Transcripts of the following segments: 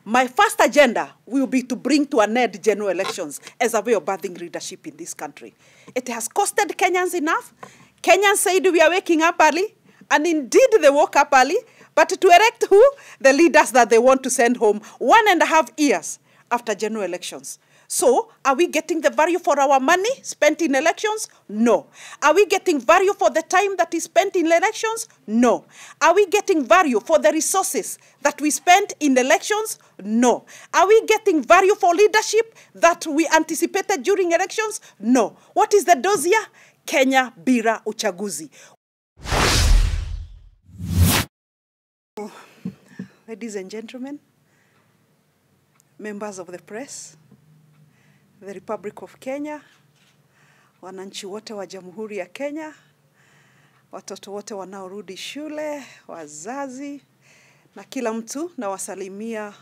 My first agenda will be to bring to an end general elections as a way of birthing leadership in this country. It has costed Kenyans enough. Kenyans said we are waking up early, and indeed they woke up early, but to elect who? The leaders that they want to send home 1.5 years after general elections. So, are we getting the value for our money spent in elections? No. Are we getting value for the time that is spent in elections? No. Are we getting value for the resources that we spent in elections? No. Are we getting value for leadership that we anticipated during elections? No. What is the dossier? Kenya bila uchaguzi. Ladies and gentlemen, members of the press, the Republic of Kenya, wananchi wote wa Jamhuri ya Kenya, watoto wote wanaorudi shule, wazazi, na kila mtu na wasalimia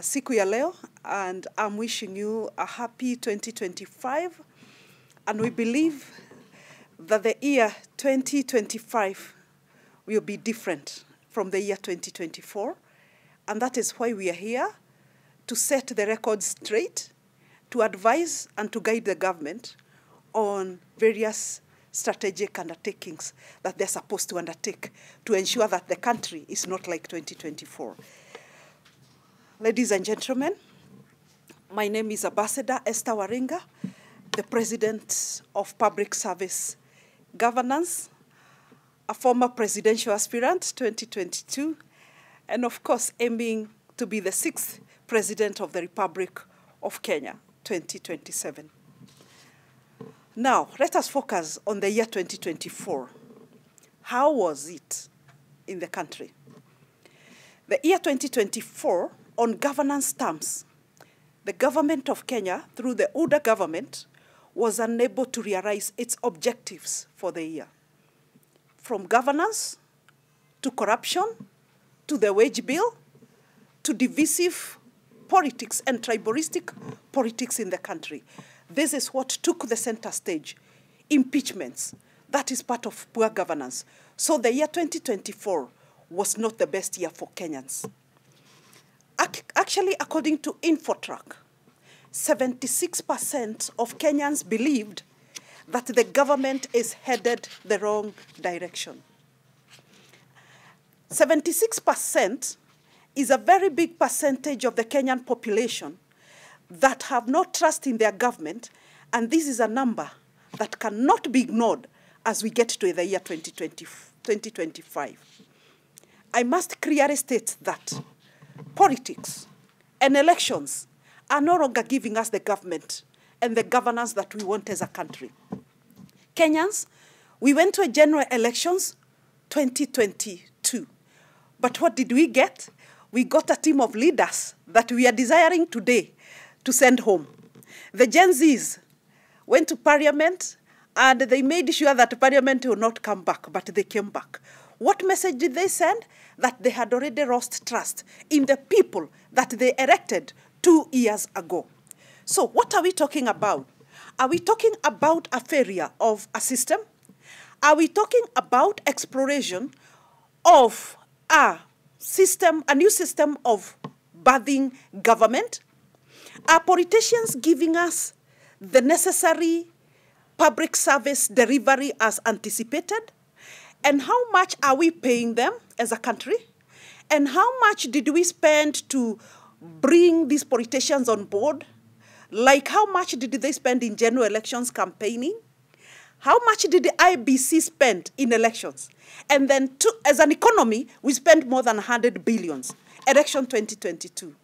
siku ya leo, and I'm wishing you a happy 2025, and we believe that the year 2025 will be different from the year 2024, and that is why we are here to set the record straight, to advise and to guide the government on various strategic undertakings that they're supposed to undertake to ensure that the country is not like 2024. Ladies and gentlemen, my name is Ambassador Esther Waringa, the President of Public Service Governance, a former presidential aspirant, 2022, and of course aiming to be the 6th President of the Republic of Kenya, 2027. Now, let us focus on the year 2024. How was it in the country? The year 2024, on governance terms, the government of Kenya, through the UDA government, was unable to realize its objectives for the year. From governance, to corruption, to the wage bill, to divisive politics and tribalistic politics in the country. This is what took the center stage. Impeachments. That is part of poor governance. So the year 2024 was not the best year for Kenyans. Actually, according to Infotrack, 76% of Kenyans believed that the government is headed the wrong direction. 76% is a very big percentage of the Kenyan population that have no trust in their government, and this is a number that cannot be ignored as we get to the year 2025. I must clearly state that politics and elections are no longer giving us the government and the governance that we want as a country. Kenyans, we went to a general elections 2022. But what did we get? We got a team of leaders that we are desiring today to send home. The Gen Zs went to parliament and they made sure that parliament will not come back, but they came back. What message did they send? That they had already lost trust in the people that they elected 2 years ago. So what are we talking about? Are we talking about a failure of a system? Are we talking about exploration of a new system of birthing government? Are politicians giving us the necessary public service delivery as anticipated? And how much are we paying them as a country? And how much did we spend to bring these politicians on board? Like how much did they spend in general elections campaigning? How much did the IBC spend in elections? And then as an economy, we spent more than 100 billions. Election 2022.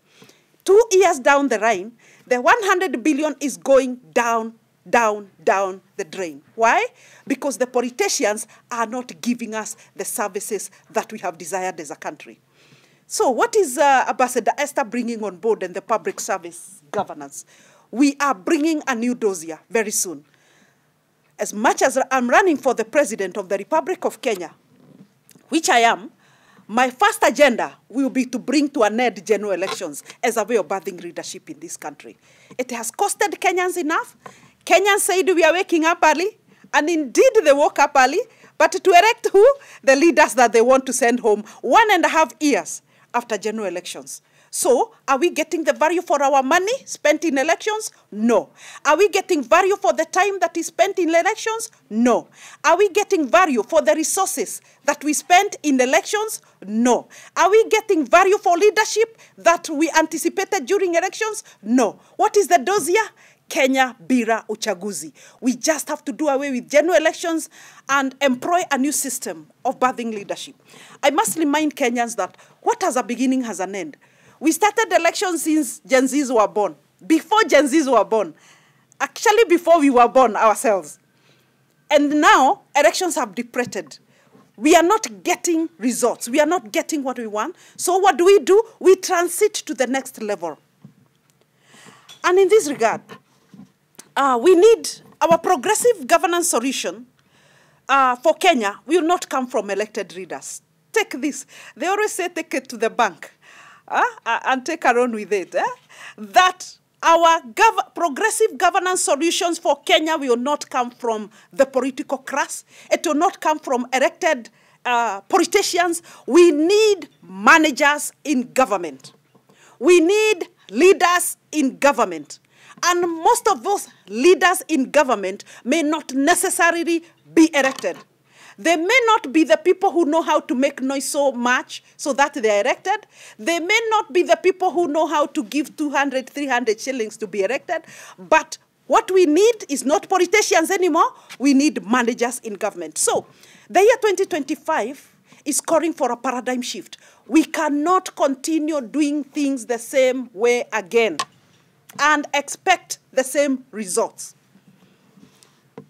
2 years down the line, the 100 billion is going down the drain. Why? Because the politicians are not giving us the services that we have desired as a country. So what is Ambassador Esther bringing on board in the public service governance? We are bringing a new dossier very soon. As much as I'm running for the President of the Republic of Kenya, which I am, my first agenda will be to bring to an end general elections as a way of birthing leadership in this country. It has costed Kenyans enough. Kenyans said we are waking up early, and indeed they woke up early, but to elect who? The leaders that they want to send home 1.5 years after general elections. So, are we getting the value for our money spent in elections? No. Are we getting value for the time that is spent in elections? No. Are we getting value for the resources that we spent in elections? No. Are we getting value for leadership that we anticipated during elections? No. What is the dossier? Kenya Bila Uchaguzi. We just have to do away with general elections and employ a new system of birthing leadership. I must remind Kenyans that what has a beginning has an end. We started elections since Gen Zs were born. Before Gen Zs were born. Actually, before we were born ourselves. And now, elections have depleted. We are not getting results. We are not getting what we want. So what do? We transit to the next level. And in this regard, we need our progressive governance solution for Kenya will not come from elected leaders. Take this. They always say take it to the bank and take a run with it. That our progressive governance solutions for Kenya will not come from the political class. It will not come from elected politicians. We need managers in government. We need leaders in government. And most of those leaders in government may not necessarily be elected. They may not be the people who know how to make noise so much so that they are elected. They may not be the people who know how to give 200, 300 shillings to be elected. But what we need is not politicians anymore. We need managers in government. So the year 2025 is calling for a paradigm shift. We cannot continue doing things the same way again and expect the same results.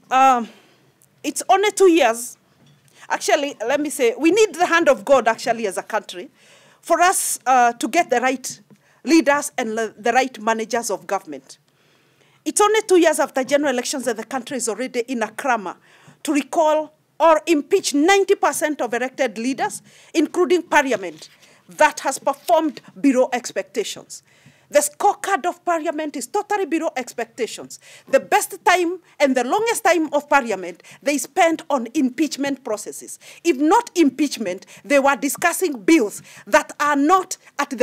It's only 2 years. Actually, let me say, we need the hand of God, actually, as a country, for us to get the right leaders and the right managers of government. It's only 2 years after general elections that the country is already in a clamor to recall or impeach 90% of elected leaders, including parliament, that has performed below expectations. The scorecard of parliament is totally below expectations. The best time and the longest time of parliament, they spent on impeachment processes. If not impeachment, they were discussing bills that are not in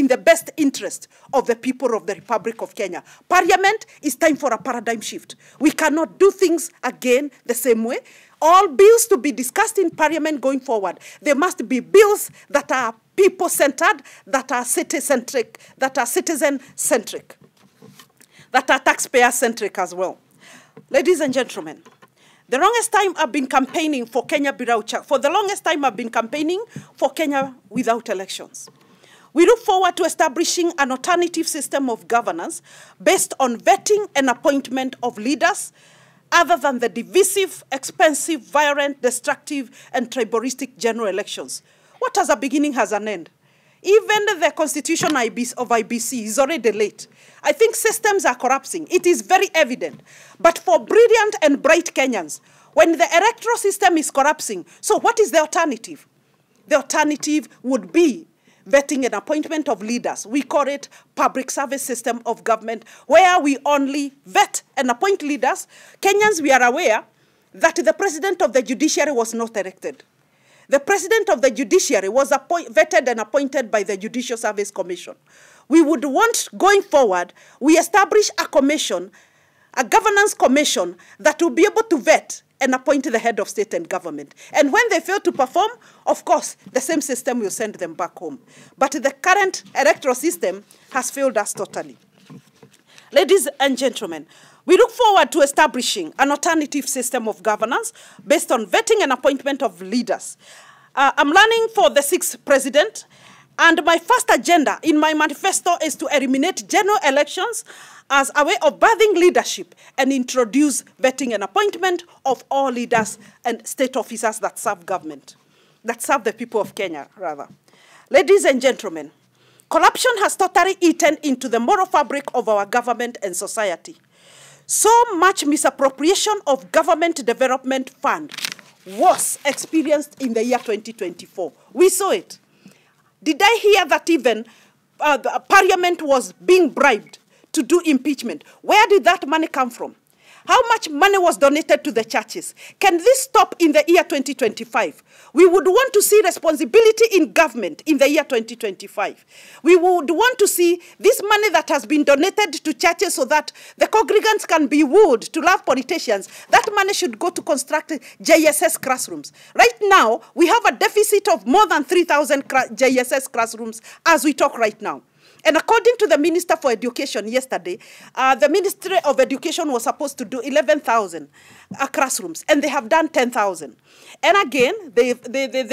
the best interest of the people of the Republic of Kenya. Parliament is time for a paradigm shift. We cannot do things again the same way. All bills to be discussed in parliament going forward, there must be bills that are people-centered, that are city-centric, that are citizen-centric, that are taxpayer-centric as well. Ladies and gentlemen, the longest time I've been campaigning for Kenya Bila Uchaguzi, for the longest time I've been campaigning for Kenya without elections. We look forward to establishing an alternative system of governance based on vetting and appointment of leaders other than the divisive, expensive, violent, destructive, and tribalistic general elections. What has a beginning has an end. Even the constitution of IBC is already late. I think systems are collapsing. It is very evident. But for brilliant and bright Kenyans, when the electoral system is collapsing, so what is the alternative? The alternative would be vetting and appointment of leaders. We call it public service system of government, where we only vet and appoint leaders. Kenyans, we are aware that the president of the judiciary was not elected. The president of the judiciary was vetted and appointed by the Judicial Service Commission. We would want, going forward, we establish a commission, a governance commission that will be able to vet and appoint the head of state and government. And when they fail to perform, of course, the same system will send them back home. But the current electoral system has failed us totally. Ladies and gentlemen, we look forward to establishing an alternative system of governance based on vetting and appointment of leaders. I'm running for the 6th president, and my first agenda in my manifesto is to eliminate general elections as a way of birthing leadership and introduce vetting and appointment of all leaders and state officers that serve government, that serve the people of Kenya, rather. Ladies and gentlemen, corruption has totally eaten into the moral fabric of our government and society. So much misappropriation of government development fund was experienced in the year 2024. We saw it. Did I hear that even the parliament was being bribed to do impeachment? Where did that money come from? How much money was donated to the churches? Can this stop in the year 2025? We would want to see responsibility in government in the year 2025. We would want to see this money that has been donated to churches so that the congregants can be wooed to love politicians. That money should go to construct JSS classrooms. Right now, we have a deficit of more than 3,000 JSS classrooms as we talk right now. And according to the Minister for Education yesterday, the Ministry of Education was supposed to do 11,000 classrooms, and they have done 10,000. And again, they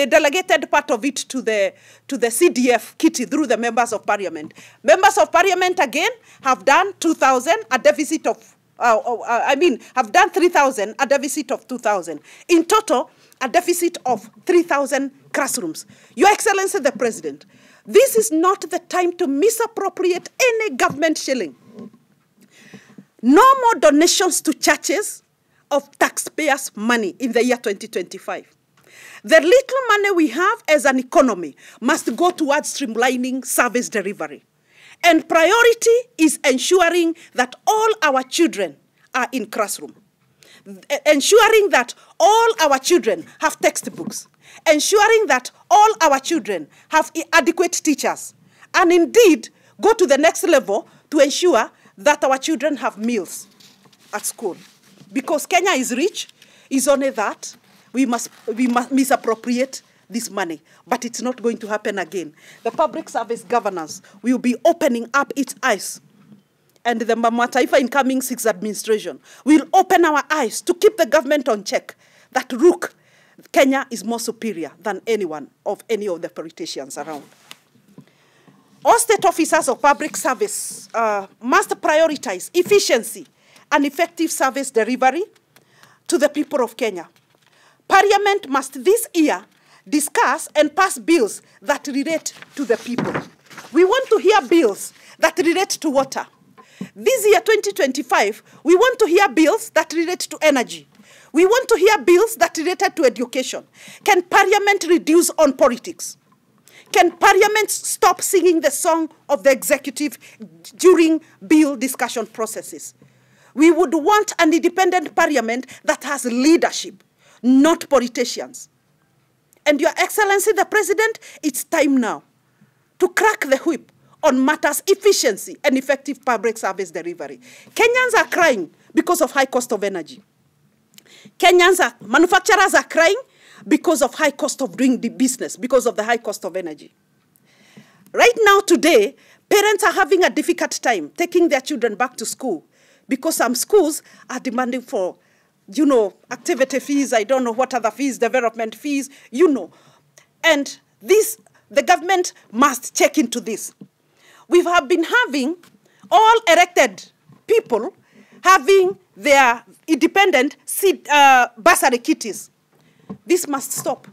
delegated part of it to the CDF kitty through the Members of Parliament. Members of Parliament, again, have done 2,000, a deficit of, have done 3,000, a deficit of 2,000. In total, a deficit of 3,000 classrooms. Your Excellency the President, this is not the time to misappropriate any government shilling. No more donations to churches of taxpayers' money in the year 2025. The little money we have as an economy must go towards streamlining service delivery. And priority is ensuring that all our children are in classroom. Ensuring that all our children have textbooks. Ensuring that all our children have adequate teachers. And indeed, go to the next level to ensure that our children have meals at school. Because Kenya is rich, it's only that we must misappropriate this money. But it's not going to happen again. The public service governance will be opening up its eyes. And the Mama Taifa incoming 6th administration will open our eyes to keep the government on check that, look, Kenya is more superior than any of the politicians around. All state officers of public service must prioritize efficiency and effective service delivery to the people of Kenya. Parliament must this year discuss and pass bills that relate to the people. We want to hear bills that relate to water. This year, 2025, we want to hear bills that relate to energy. We want to hear bills that related to education. Can Parliament reduce on politics? Can Parliament stop singing the song of the executive during bill discussion processes? We would want an independent Parliament that has leadership, not politicians. And Your Excellency the President, it's time now to crack the whip on matters efficiency and effective public service delivery. Kenyans are crying because of high cost of energy. Manufacturers are crying because of high cost of doing the business, because of the high cost of energy. Right now, today, parents are having a difficult time taking their children back to school because some schools are demanding for, activity fees, I don't know what other fees, development fees, And the government must check into this. We have been having all elected people having their independent bursary kitties. This must stop.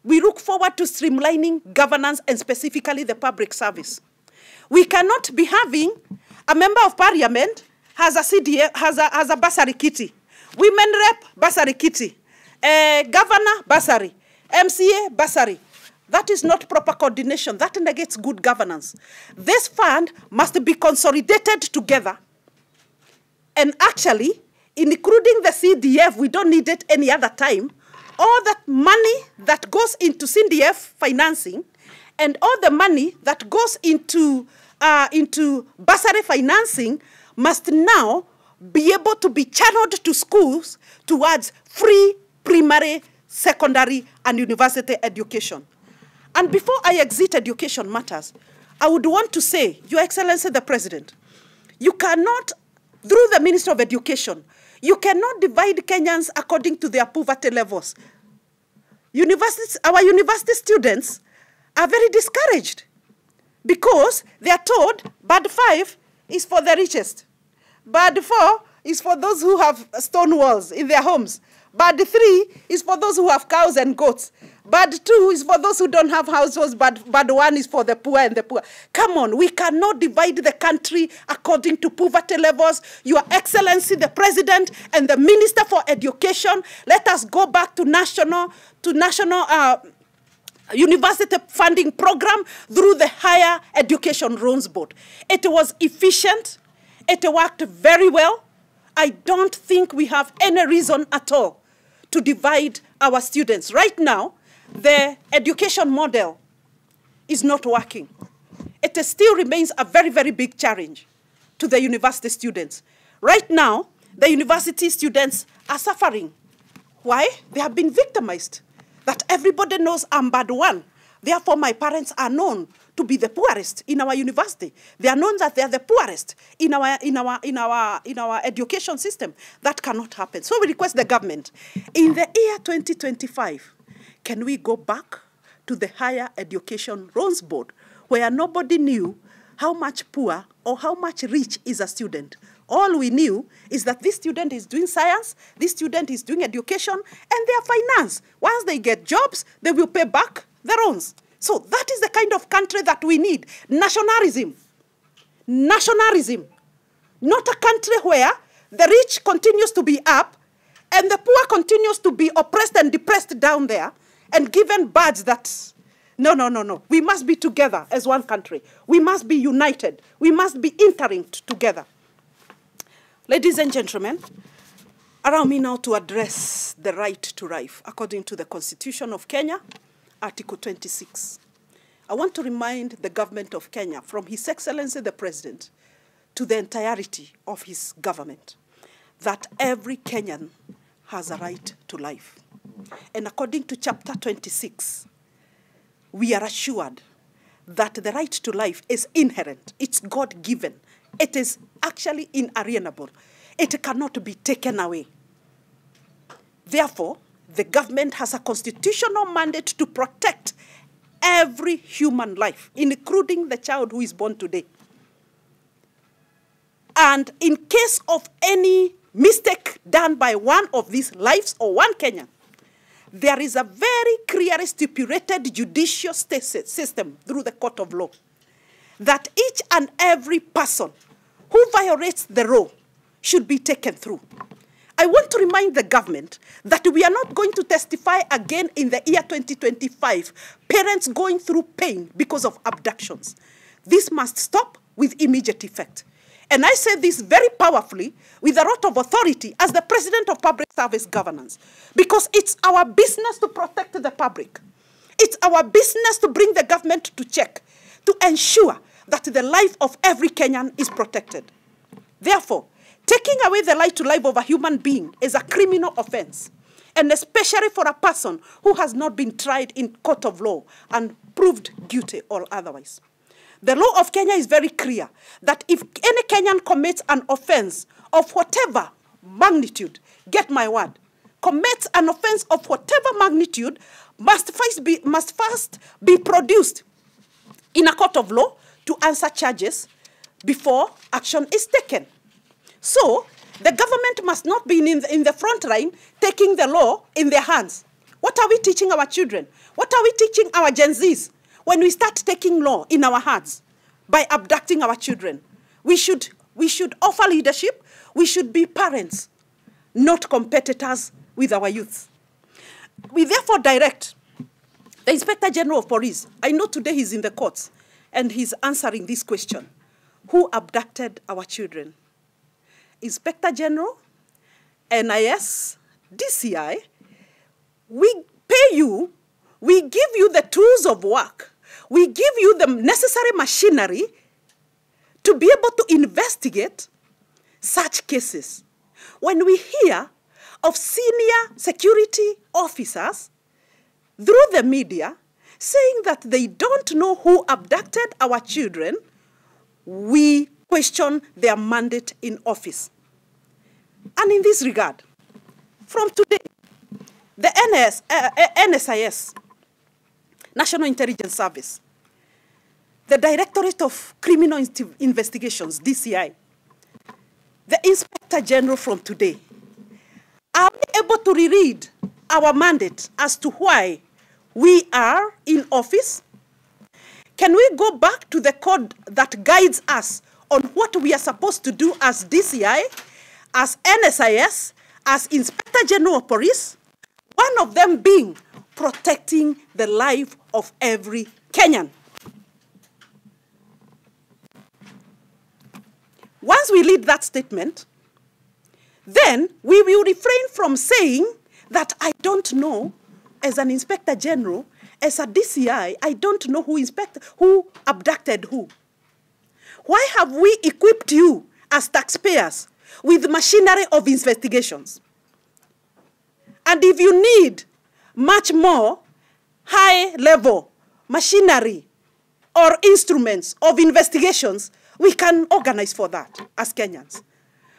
We look forward to streamlining governance and specifically the public service. We cannot be having a member of parliament has a CDA, has a bursary kitty. Women rep, bursary kitty. Governor, bursary. MCA, bursary. That is not proper coordination. That negates good governance. This fund must be consolidated together. And actually, including the CDF, we don't need it any other time. All that money that goes into CDF financing and all the money that goes into bursary financing must now be able to be channeled to schools towards free primary, secondary, and university education. And before I exit education matters, I would want to say, Your Excellency the President, you cannot, through the Minister of Education, you cannot divide Kenyans according to their poverty levels. Our university students are very discouraged because they are told band 5 is for the richest. Band 4 is for those who have stone walls in their homes. Band 3 is for those who have cows and goats. Band 2 is for those who don't have households. Band 1 is for the poor and the poor. Come on, we cannot divide the country according to poverty levels. Your Excellency, the President and the Minister for Education, let us go back to national university funding program through the Higher Education Loans Board. It was efficient. It worked very well. I don't think we have any reason at all to divide our students. Right now, the education model is not working. It still remains a very, very big challenge to the university students. Right now, the university students are suffering. Why? They have been victimized. That everybody knows I'm bad one. Therefore, my parents are known to be the poorest in our university. They are known that they are the poorest in our education system. That cannot happen. So we request the government, in the year 2025, can we go back to the Higher Education Loans Board, where nobody knew how much poor or how much rich is a student? All we knew is that this student is doing science, this student is doing education, and their finance. Once they get jobs, they will pay back the loans. So that is the kind of country that we need. Nationalism. Nationalism. Not a country where the rich continues to be up and the poor continues to be oppressed and depressed down there and given badges that, no, no, no, no. We must be together as one country. We must be united. We must be interlinked together. Ladies and gentlemen, allow me now to address the right to life according to the Constitution of Kenya, Article 26. I want to remind the government of Kenya, from His Excellency the President to the entirety of his government, that every Kenyan has a right to life. And according to Chapter 26, we are assured that the right to life is inherent. It's God-given. It is actually inalienable. It cannot be taken away. Therefore, the government has a constitutional mandate to protect every human life, including the child who is born today. And in case of any mistake done by one of these lives or one Kenyan, there is a very clearly stipulated judicial system through the court of law that each and every person who violates the law should be taken through. I want to remind the government that we are not going to testify again in the year 2025, parents going through pain because of abductions. This must stop with immediate effect. And I say this very powerfully with a lot of authority as the President of Public Service Governance, because it's our business to protect the public. It's our business to bring the government to check, to ensure that the life of every Kenyan is protected. Therefore, taking away the right to life of a human being is a criminal offense, and especially for a person who has not been tried in court of law and proved guilty or otherwise. The law of Kenya is very clear that if any Kenyan commits an offense of whatever magnitude, get my word, commits an offense of whatever magnitude, must first be produced in a court of law to answer charges before action is taken. So, the government must not be in the front line taking the law in their hands. What are we teaching our children? What are we teaching our Gen Zs when we start taking law in our hands by abducting our children? We should offer leadership. We should be parents, not competitors with our youth. We therefore direct the Inspector General of Police. I know today he's in the courts and he's answering this question. Who abducted our children? Inspector General, NIS, DCI, we pay you, we give you the tools of work, we give you the necessary machinery to be able to investigate such cases. When we hear of senior security officers through the media saying that they don't know who abducted our children, we question their mandate in office. And in this regard, from today, the NSIS, National Intelligence Service, the Directorate of Criminal Investigations, DCI, the Inspector General from today, are we able to reread our mandate as to why we are in office? Can we go back to the code that guides us on what we are supposed to do as DCI, as NSIS, as Inspector General of Police, one of them being protecting the life of every Kenyan? Once we read that statement, then we will refrain from saying that I don't know, as an Inspector General, as a DCI, I don't know who abducted who. Why have we equipped you as taxpayers with machinery of investigations? And if you need much more high-level machinery or instruments of investigations, we can organize for that as Kenyans.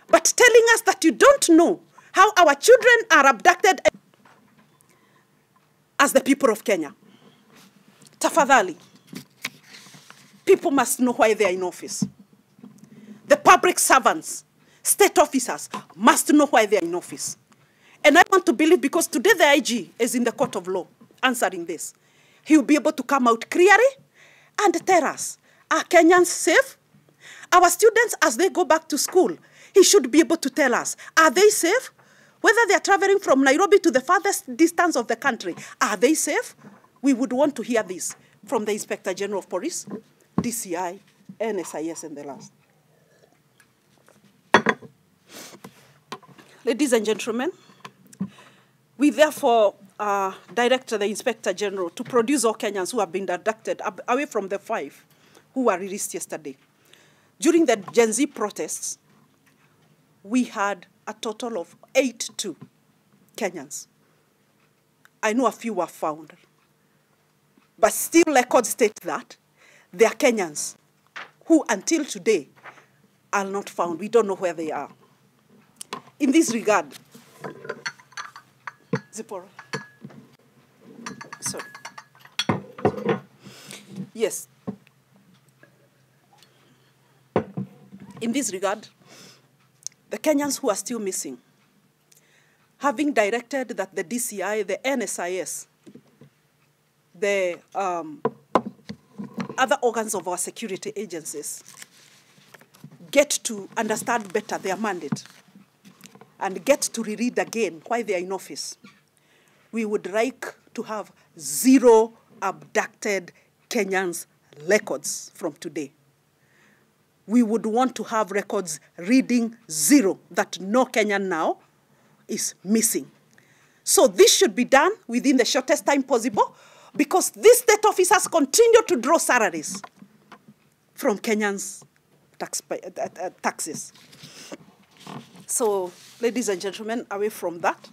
But telling us that you don't know how our children are abducted as the people of Kenya. Tafadhali, people must know why they are in office. The public servants, state officers must know why they are in office. And I want to believe, because today the IG is in the court of law answering this, he will be able to come out clearly and tell us, are Kenyans safe? Our students, as they go back to school, he should be able to tell us, are they safe? Whether they are traveling from Nairobi to the farthest distance of the country, are they safe? We would want to hear this from the Inspector General of Police, DCI, NSIS, and the last. Ladies and gentlemen, we therefore direct the Inspector General to produce all Kenyans who have been abducted away from the 5 who were released yesterday. During the Gen Z protests, we had a total of 82 Kenyans. I know a few were found, but still records state that there are Kenyans who until today are not found. We don't know where they are. In this regard, Zipporah. Sorry. Yes. In this regard, the Kenyans who are still missing, having directed that the DCI, the NSIS, the other organs of our security agencies get to understand better their mandate and get to reread again why they are in office, we would like to have 0 abducted Kenyans records from today. We would want to have records reading 0, that no Kenyan now is missing. So this should be done within the shortest time possible, because these state officers continue to draw salaries from Kenyans' taxes. So, ladies and gentlemen, away from that,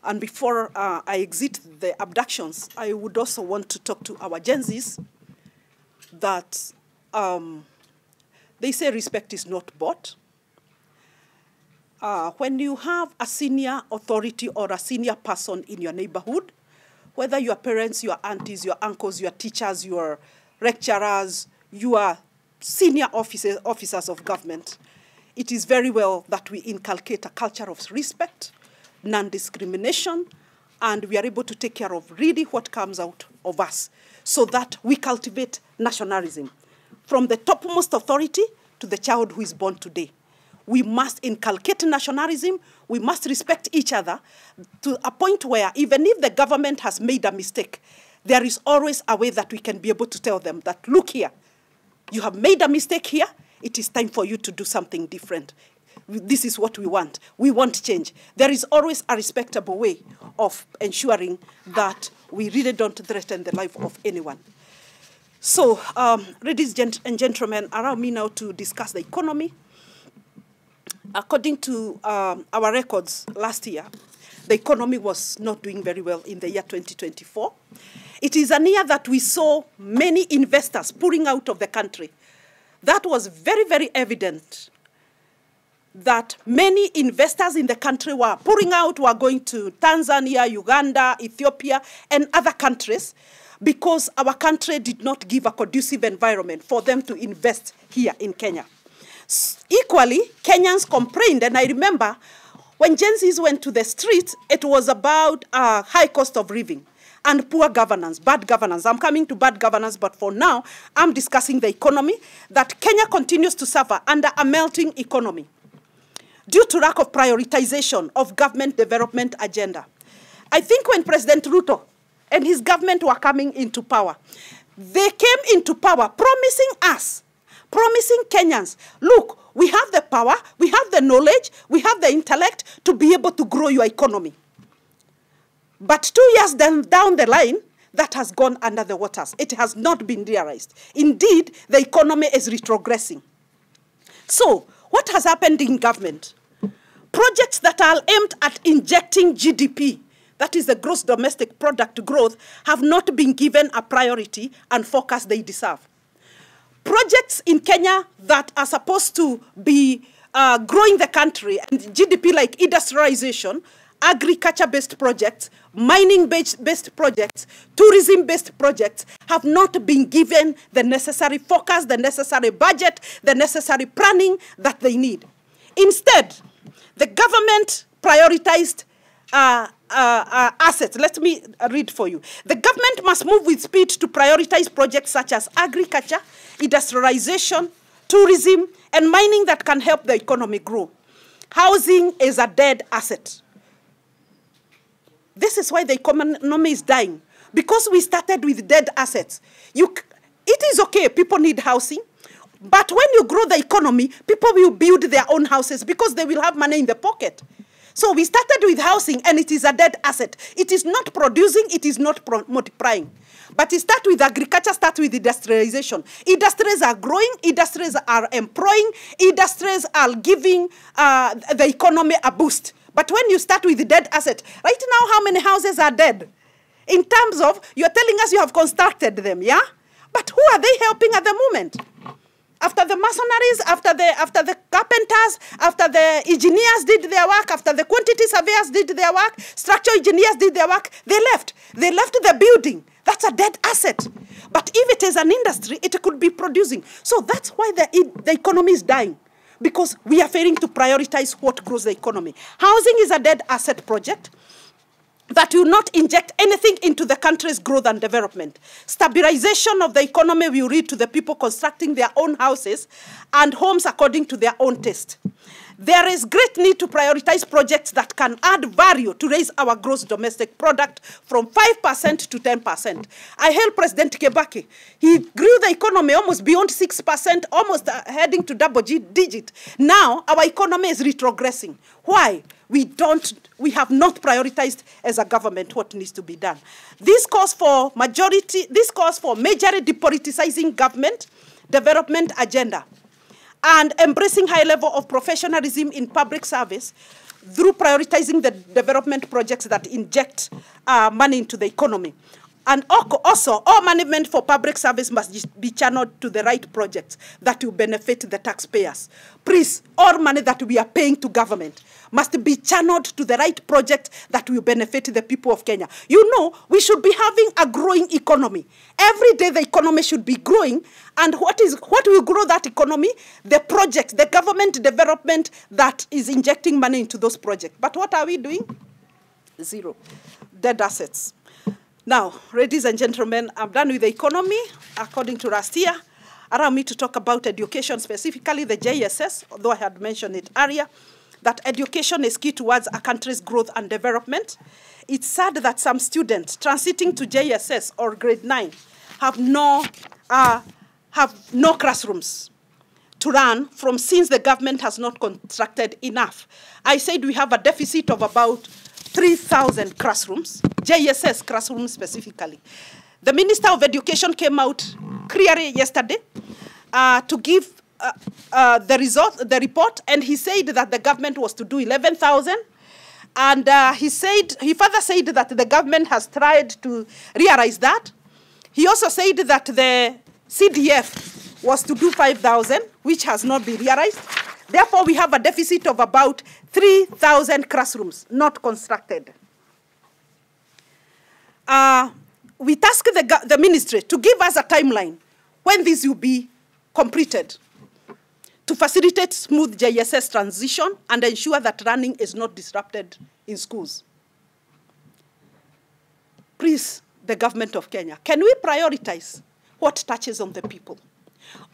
and before I exit the abductions, I would also want to talk to our Gen Zs that they say respect is not bought. When you have a senior authority or a senior person in your neighborhood, whether your parents, your aunties, your uncles, your teachers, your lecturers, your senior officers of government, it is very well that we inculcate a culture of respect, non-discrimination, and we are able to take care of really what comes out of us, so that we cultivate nationalism. From the topmost authority to the child who is born today. We must inculcate nationalism. We must respect each other to a point where even if the government has made a mistake, there is always a way that we can be able to tell them that, look here, you have made a mistake here. It is time for you to do something different. This is what we want. We want change. There is always a respectable way of ensuring that we really don't threaten the life of anyone. So, ladies and gentlemen, allow me now to discuss the economy. According to our records last year, the economy was not doing very well in the year 2024. It is a year that we saw many investors pouring out of the country. That was very, very evident that many investors in the country were pouring out, were going to Tanzania, Uganda, Ethiopia, and other countries, because our country did not give a conducive environment for them to invest here in Kenya. Equally, Kenyans complained, and I remember when Gen Zs went to the streets, it was about high cost of living and poor governance, bad governance. I'm coming to bad governance, but for now, I'm discussing the economy, that Kenya continues to suffer under a melting economy due to lack of prioritization of government development agenda. I think when President Ruto and his government were coming into power, they came into power promising us promising Kenyans, look, we have the power, we have the knowledge, we have the intellect to be able to grow your economy. But 2 years down the line, that has gone under the waters. It has not been realized. Indeed, the economy is retrogressing. So, what has happened in government? Projects that are aimed at injecting GDP, that is the gross domestic product growth, have not been given a priority and focus they deserve. Projects in Kenya that are supposed to be growing the country and GDP, like industrialization, agriculture-based projects, mining-based projects, tourism-based projects, have not been given the necessary focus, the necessary budget, the necessary planning that they need. Instead, the government prioritized assets. Let me read for you. The government must move with speed to prioritize projects such as agriculture, industrialization, tourism, and mining that can help the economy grow. Housing is a dead asset. This is why the economy is dying, because we started with dead assets. It is okay, people need housing, but when you grow the economy, people will build their own houses because they will have money in the pocket. So we started with housing, and it is a dead asset. It is not producing, it is not multiplying. But it starts with agriculture, starts with industrialization. Industries are growing, industries are employing, industries are giving the economy a boost. But when you start with the dead asset, right now, how many houses are dead? In terms of, you're telling us you have constructed them, yeah? But who are they helping at the moment? After the mercenaries, after the carpenters, after the engineers did their work, after the quantity surveyors did their work, structural engineers did their work, they left. They left the building. That's a dead asset. But if it is an industry, it could be producing. So that's why the economy is dying, because we are failing to prioritize what grows the economy. Housing is a dead asset project that will not inject anything into the country's growth and development. Stabilization of the economy will lead to the people constructing their own houses and homes according to their own taste. There is great need to prioritize projects that can add value to raise our gross domestic product from 5% to 10%. I hail President Kibaki. He grew the economy almost beyond 6%, almost heading to double digit. Now, our economy is retrogressing. Why? We have not prioritized as a government what needs to be done. This calls for majority depoliticizing government development agenda and embracing high level of professionalism in public service through prioritizing the development projects that inject money into the economy. And also, all management for public service must be channeled to the right projects that will benefit the taxpayers. Please, all money that we are paying to government must be channeled to the right project that will benefit the people of Kenya. You know, we should be having a growing economy. Every day the economy should be growing. And what will grow that economy? The project, the government development that is injecting money into those projects. But what are we doing? Zero. Dead assets. Now, ladies and gentlemen, I'm done with the economy. According to last year, allow me to talk about education, specifically the JSS, although I had mentioned it earlier, that education is key towards a country's growth and development. It's sad that some students transiting to JSS or grade 9 have no classrooms to run from, since the government has not constructed enough. I said we have a deficit of about 3,000 classrooms, JSS classrooms specifically. The Minister of Education came out clearly yesterday to give the report, and he said that the government was to do 11,000. And he further said that the government has tried to realize that. He also said that the CDF was to do 5,000, which has not been realized. Therefore, we have a deficit of about 3,000 classrooms not constructed. We task the ministry to give us a timeline when this will be completed to facilitate smooth JSS transition and ensure that learning is not disrupted in schools. Please, the government of Kenya, can we prioritize what touches on the people?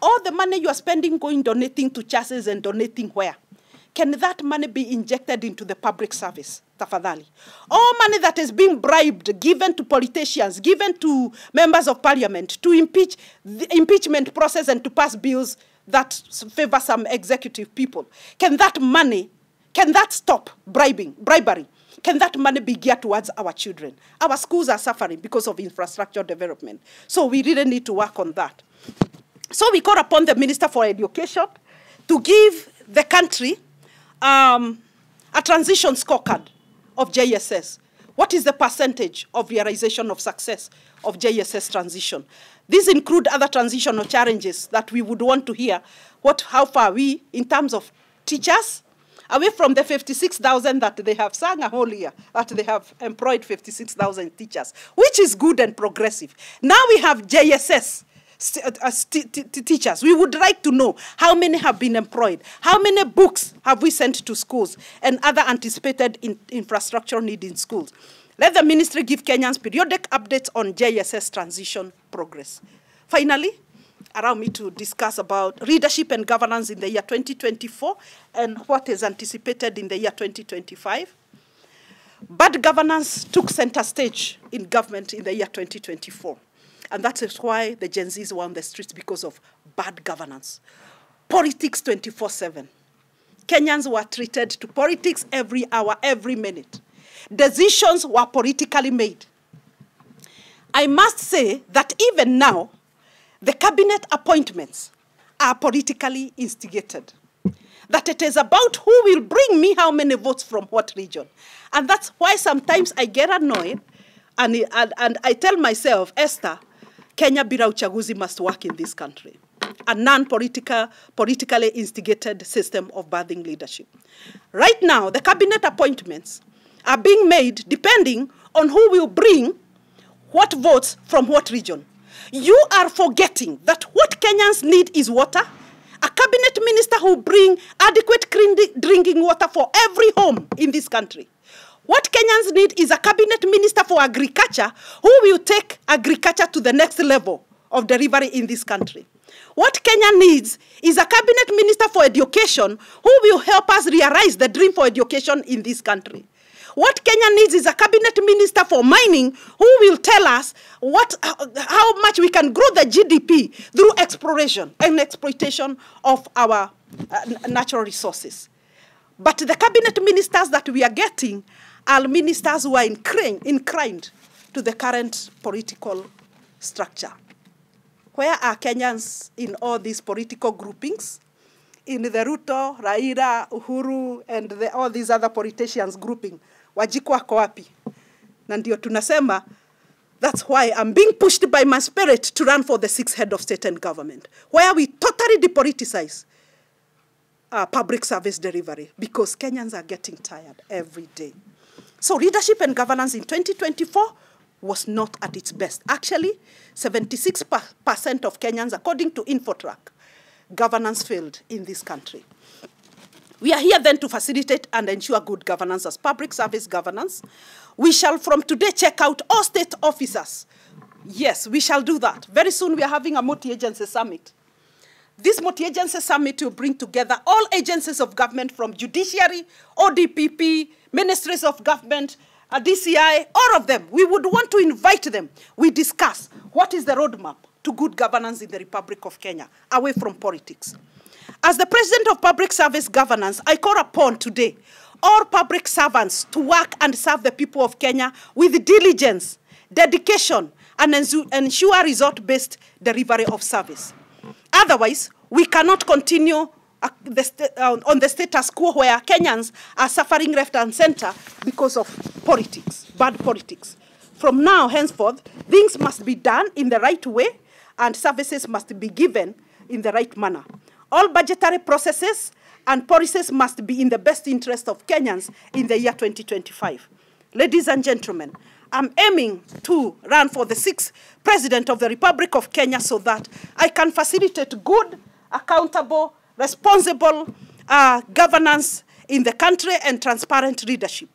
All the money you are spending donating to churches and donating where? can that money be injected into the public service? Tafadhali. All money that is being bribed, given to politicians, given to members of parliament to impeach the impeachment process and to pass bills that favor some executive people. Can that money, can that stop bribery? Can that money be geared towards our children? Our schools are suffering because of infrastructure development. So we really need to work on that. So we call upon the Minister for Education to give the country a transition scorecard of JSS. What is the percentage of realization of success of JSS transition? These include other transitional challenges that we would want to hear. How far are we in terms of teachers? Away from the 56,000 that they have sung a whole year, that they have employed 56,000 teachers, which is good and progressive. Now we have JSS teachers. We would like to know how many have been employed, how many books have we sent to schools, and other anticipated infrastructure needs in schools. Let the ministry give Kenyans periodic updates on JSS transition progress. Finally, allow me to discuss about leadership and governance in the year 2024 and what is anticipated in the year 2025. Bad governance took center stage in government in the year 2024. And that is why the Gen Zs were on the streets, because of bad governance. Politics 24/7. Kenyans were treated to politics every hour, every minute. Decisions were politically made. I must say that even now, the cabinet appointments are politically instigated. That it is about who will bring me how many votes from what region. And that's why sometimes I get annoyed and I tell myself, Esther, Kenya bila uchaguzi must work in this country. A politically instigated system of birthing leadership. Right now, the cabinet appointments are being made depending on who will bring what votes from what region. You are forgetting that what Kenyans need is water. A cabinet minister who bring adequate drinking water for every home in this country. What Kenyans need is a cabinet minister for agriculture who will take agriculture to the next level of delivery in this country. What Kenya needs is a cabinet minister for education who will help us realize the dream for education in this country. What Kenya needs is a cabinet minister for mining who will tell us how much we can grow the GDP through exploration and exploitation of our natural resources. But the cabinet ministers that we are getting are ministers who are inclined to the current political structure. Where are Kenyans in all these political groupings? In the Ruto, Raila, Uhuru, and all these other politicians grouping. Wajiko wako wapi? Na ndio tunasema, that's why I'm being pushed by my spirit to run for the 6th head of state and government, where we totally depoliticize public service delivery, because Kenyans are getting tired every day. So leadership and governance in 2024 was not at its best. Actually, 76% of Kenyans, according to Infotrack, governance failed in this country. We are here then to facilitate and ensure good governance as public service governance. We shall from today check out all state officers. Yes, we shall do that. Very soon we are having a multi-agency summit. This multi-agency summit will bring together all agencies of government, from judiciary, ODPP, ministries of government, DCI, all of them. We would want to invite them. We discuss what is the roadmap to good governance in the Republic of Kenya, away from politics. As the President of Public Service Governance, I call upon today all public servants to work and serve the people of Kenya with diligence, dedication, and ensure result-based delivery of service. Otherwise, we cannot continue on the status quo where Kenyans are suffering left and center because of politics, bad politics. From now, henceforth, things must be done in the right way and services must be given in the right manner. All budgetary processes and policies must be in the best interest of Kenyans in the year 2025. Ladies and gentlemen, I'm aiming to run for the 6th President of the Republic of Kenya so that I can facilitate good, accountable, responsible governance in the country and transparent leadership.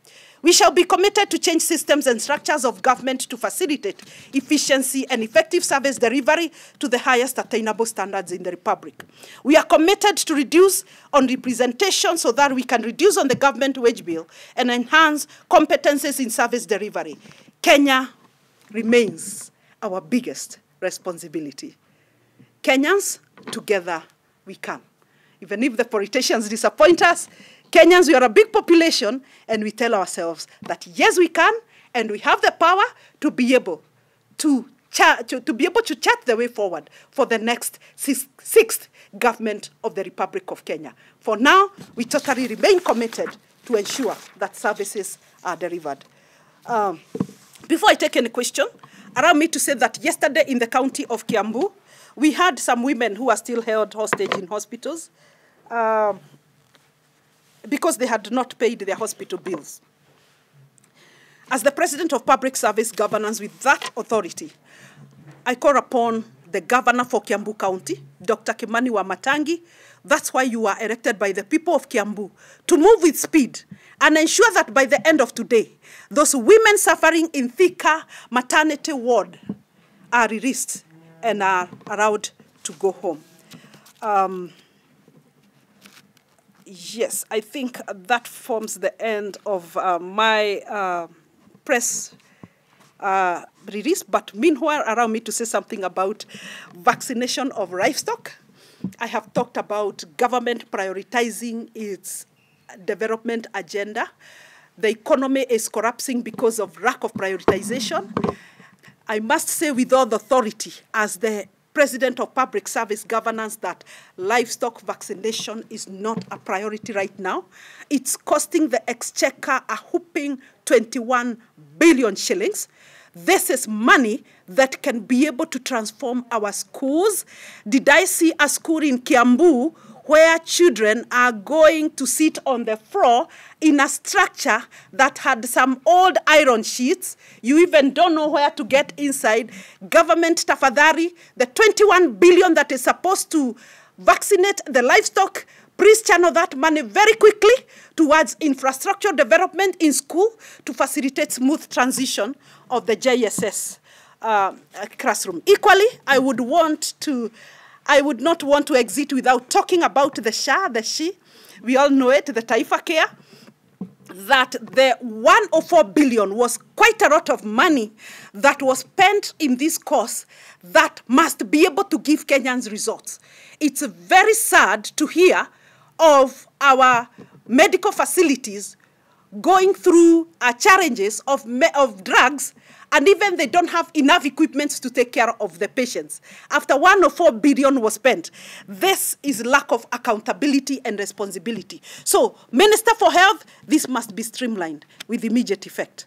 We shall be committed to change systems and structures of government to facilitate efficiency and effective service delivery to the highest attainable standards in the Republic. We are committed to reduce on representation so that we can reduce on the government wage bill and enhance competences in service delivery. Kenya remains our biggest responsibility. Kenyans, together we can. Even if the politicians disappoint us, Kenyans, we are a big population, and we tell ourselves that yes, we can, and we have the power to be able to chart the way forward for the next sixth government of the Republic of Kenya. For now, we totally remain committed to ensure that services are delivered. Before I take any question, allow me to say that yesterday in the county of Kiambu, we had some women who are still held hostage in hospitals because they had not paid their hospital bills. As the President of Public Service Governance with that authority, I call upon the Governor for Kiambu County, Dr. Kimani Wamatangi. That's why you are elected by the people of Kiambu, to move with speed and ensure that by the end of today, those women suffering in Thika maternity ward are released and are allowed to go home. Yes, I think that forms the end of my press release. But meanwhile, allow me to say something about vaccination of livestock. I have talked about government prioritizing its development agenda. The economy is collapsing because of lack of prioritization. I must say with all authority, as the President of Public Service Governance, that livestock vaccination is not a priority right now. It's costing the exchequer a whopping 21 billion shillings. This is money that can be able to transform our schools. Did I see a school in Kiambu where children are going to sit on the floor in a structure that had some old iron sheets? You even don't know where to get inside. Government tafadhali, the 21 billion that is supposed to vaccinate the livestock, please channel that money very quickly towards infrastructure development in school to facilitate smooth transition of the JSS classroom. Equally, I would not want to exit without talking about the SHA, the SHI. We all know it, the Taifa Care. That the 104 billion was quite a lot of money that was spent in this course that must be able to give Kenyans results. It's very sad to hear of our medical facilities going through challenges of drugs, and even they don't have enough equipment to take care of the patients. After 104 billion was spent, this is lack of accountability and responsibility. So, Minister for Health, this must be streamlined with immediate effect.